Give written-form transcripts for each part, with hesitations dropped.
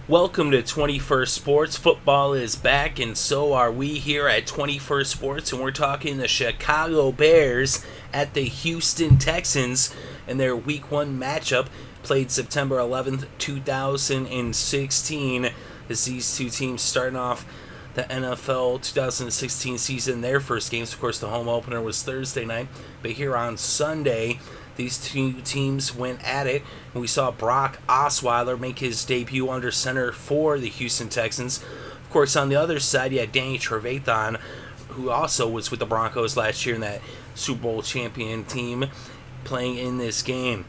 Welcome to 21st Sports. Football is back, and so are we here at 21st Sports, and we're talking the Chicago Bears at the Houston Texans in their Week 1 matchup, played September 11th, 2016, as these two teams starting off the NFL 2016 season. Their first games, of course, the home opener was Thursday night, but here on Sunday, these two teams went at it, and we saw Brock Osweiler make his debut under center for the Houston Texans. Of course, on the other side, you had Danny Trevathan, who also was with the Broncos last year in that Super Bowl champion team, playing in this game.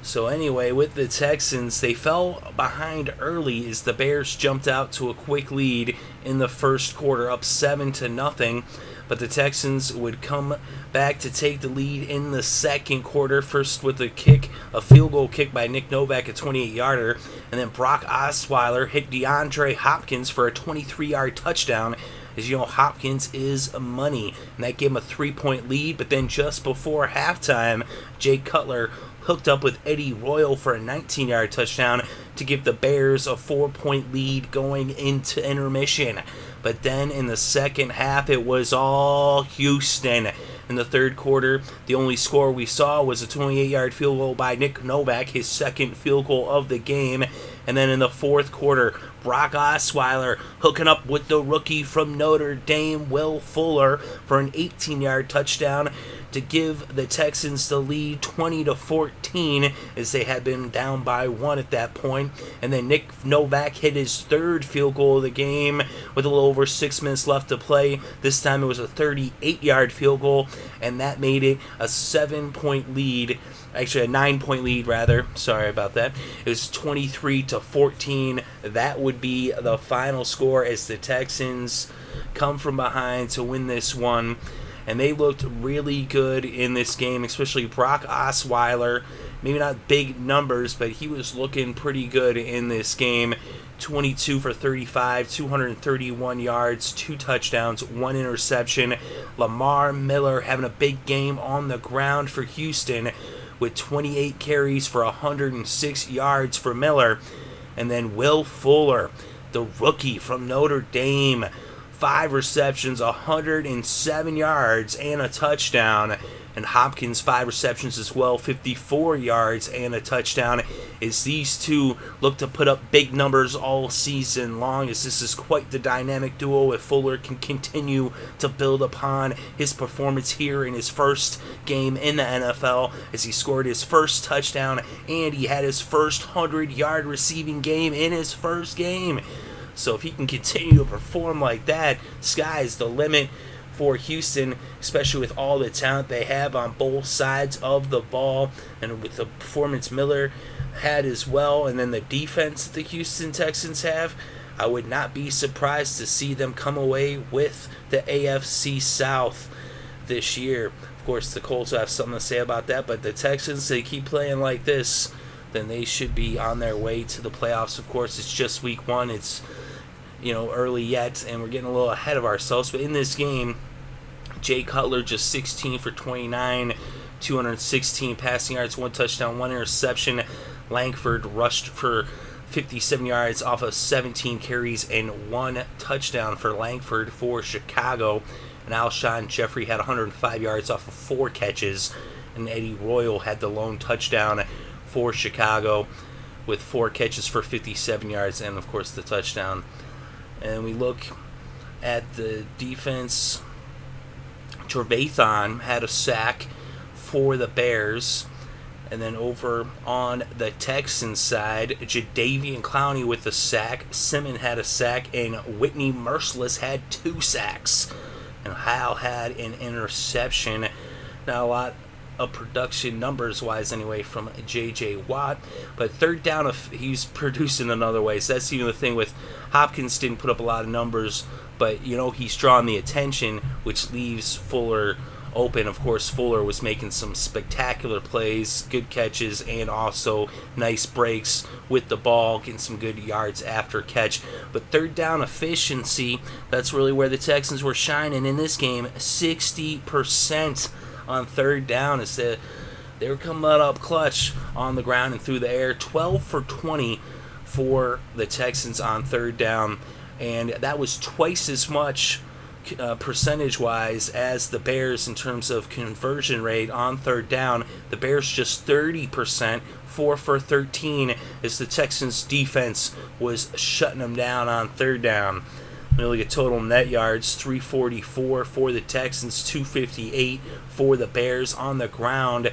So anyway, with the Texans, they fell behind early as the Bears jumped out to a quick lead in the first quarter, up 7-0. But the Texans would come back to take the lead in the second quarter, first with a field goal kick by Nick Novak, a 28-yarder, and then Brock Osweiler hit DeAndre Hopkins for a 23-yard touchdown. As you know, Hopkins is money, and that gave him a 3-point lead. But then just before halftime, Jay Cutler hooked up with Eddie Royal for a 19-yard touchdown to give the Bears a 4-point lead going into intermission. But then in the second half, it was all Houston. In the third quarter, the only score we saw was a 28-yard field goal by Nick Novak, his second field goal of the game. And then in the fourth quarter, Brock Osweiler hooking up with the rookie from Notre Dame, Will Fuller, for an 18-yard touchdown to give the Texans the lead 20-14, as they had been down by 1 at that point. And then Nick Novak hit his third field goal of the game with a little over 6 minutes left to play. This time it was a 38-yard field goal, and that made it a 7-point lead. Actually, a 9-point lead, rather. Sorry about that. It was 23-14. That would be the final score as the Texans come from behind to win this one. And they looked really good in this game, especially Brock Osweiler. Maybe not big numbers, but he was looking pretty good in this game. 22 for 35, 231 yards, 2 touchdowns, 1 interception. Lamar Miller having a big game on the ground for Houston, with 28 carries for 106 yards for Miller. And then Will Fuller, the rookie from Notre Dame, 5 receptions, 107 yards, and a touchdown. And Hopkins, 5 receptions as well, 54 yards and a touchdown, as these two look to put up big numbers all season long, as this is quite the dynamic duo if Fuller can continue to build upon his performance here in his first game in the NFL, as he scored his first touchdown and he had his first 100-yard receiving game in his first game. So if he can continue to perform like that, sky's the limit for Houston, especially with all the talent they have on both sides of the ball, and with the performance Miller had as well, and then the defense that the Houston Texans have. I would not be surprised to see them come away with the AFC South this year. Of course, the Colts have something to say about that, but the Texans, they keep playing like this, then they should be on their way to the playoffs. Of course, it's just week 1. It's early yet, and we're getting a little ahead of ourselves. But in this game, Jay Cutler just 16 for 29, 216 passing yards, 1 touchdown, 1 interception. Langford rushed for 57 yards off of 17 carries and 1 touchdown for Langford for Chicago. And Alshon Jeffrey had 105 yards off of 4 catches, and Eddie Royal had the lone touchdown for Chicago with 4 catches for 57 yards and, of course, the touchdown. And we look at the defense. Trevathan had a sack for the Bears. And then over on the Texans side, Jadeveon Clowney with a sack. Simmons had a sack, and Whitney Merciless had 2 sacks. And Hal had an interception. Not a lot of production numbers-wise anyway from J.J. Watt, but third down, he's producing in other ways. That's the thing with Hopkins, didn't put up a lot of numbers, but he's drawing the attention, which leaves Fuller open. Of course, Fuller was making some spectacular plays, good catches, and also nice breaks with the ball, getting some good yards after catch. But third down efficiency, that's really where the Texans were shining in this game. 60% on third down, as they were coming up clutch on the ground and through the air. 12 for 20 for the Texans on third down, and that was twice as much percentage-wise as the Bears in terms of conversion rate on third down. The Bears just 30%, 4 for 13, as the Texans' defense was shutting them down on third down. We look at total net yards, 344 for the Texans, 258 for the Bears. On the ground,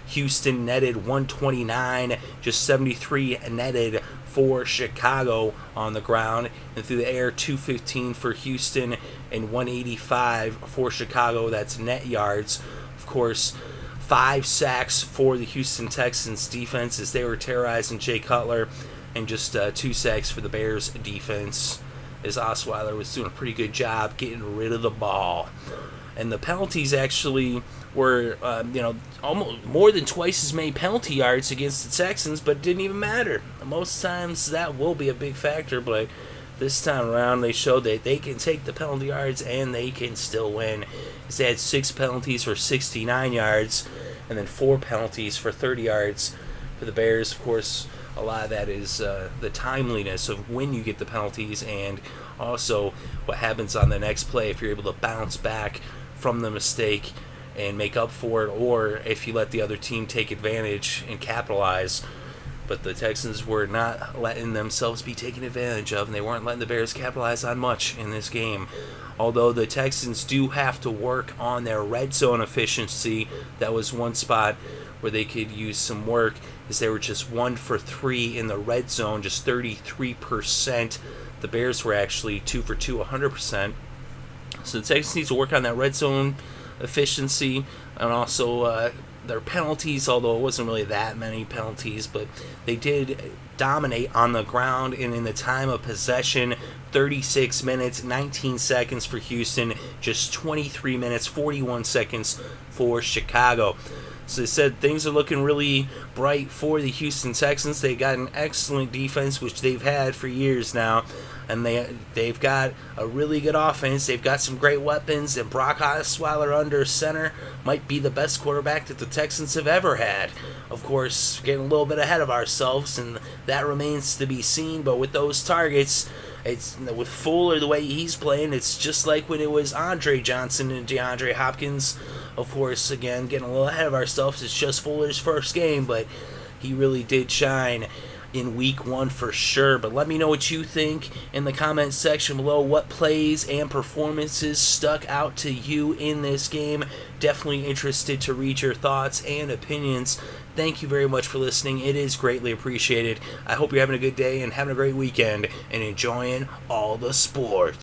Houston netted 129, just 73 netted for Chicago on the ground. And through the air, 215 for Houston and 185 for Chicago. That's net yards. Of course, 5 sacks for the Houston Texans defense as they were terrorizing Jay Cutler, and just 2 sacks for the Bears defense as Osweiler was doing a pretty good job getting rid of the ball. And the penalties actually were, almost more than twice as many penalty yards against the Texans, but it didn't even matter. Most times that will be a big factor, but this time around they showed that they can take the penalty yards and they can still win. They had 6 penalties for 69 yards and then 4 penalties for 30 yards for the Bears. Of course, a lot of that is the timeliness of when you get the penalties, and also what happens on the next play if you're able to bounce back from the mistake and make up for it, or if you let the other team take advantage and capitalize. But the Texans were not letting themselves be taken advantage of, and they weren't letting the Bears capitalize on much in this game. Although the Texans do have to work on their red zone efficiency. That was one spot where they could use some work, as they were just 1 for 3 in the red zone, just 33%. The Bears were actually 2 for 2, 100%. So the Texans need to work on that red zone efficiency, and also their penalties, although it wasn't really that many penalties, but they did dominate on the ground. And in the time of possession, 36 minutes, 19 seconds for Houston, just 23 minutes, 41 seconds for Chicago. So they said things are looking really bright for the Houston Texans. They got an excellent defense, which they've had for years now, and they've got a really good offense. They've got some great weapons, and Brock Osweiler under center might be the best quarterback that the Texans have ever had. Of course, getting a little bit ahead of ourselves, and that remains to be seen. But with those targets, it's with Fuller the way he's playing, it's just like when it was Andre Johnson and DeAndre Hopkins. Of course, again, getting a little ahead of ourselves. It's just Fuller's first game, but he really did shine in week 1 for sure. But let me know what you think in the comment section below. What plays and performances stuck out to you in this game? Definitely interested to read your thoughts and opinions. Thank you very much for listening. It is greatly appreciated. I hope you're having a good day and having a great weekend and enjoying all the sports.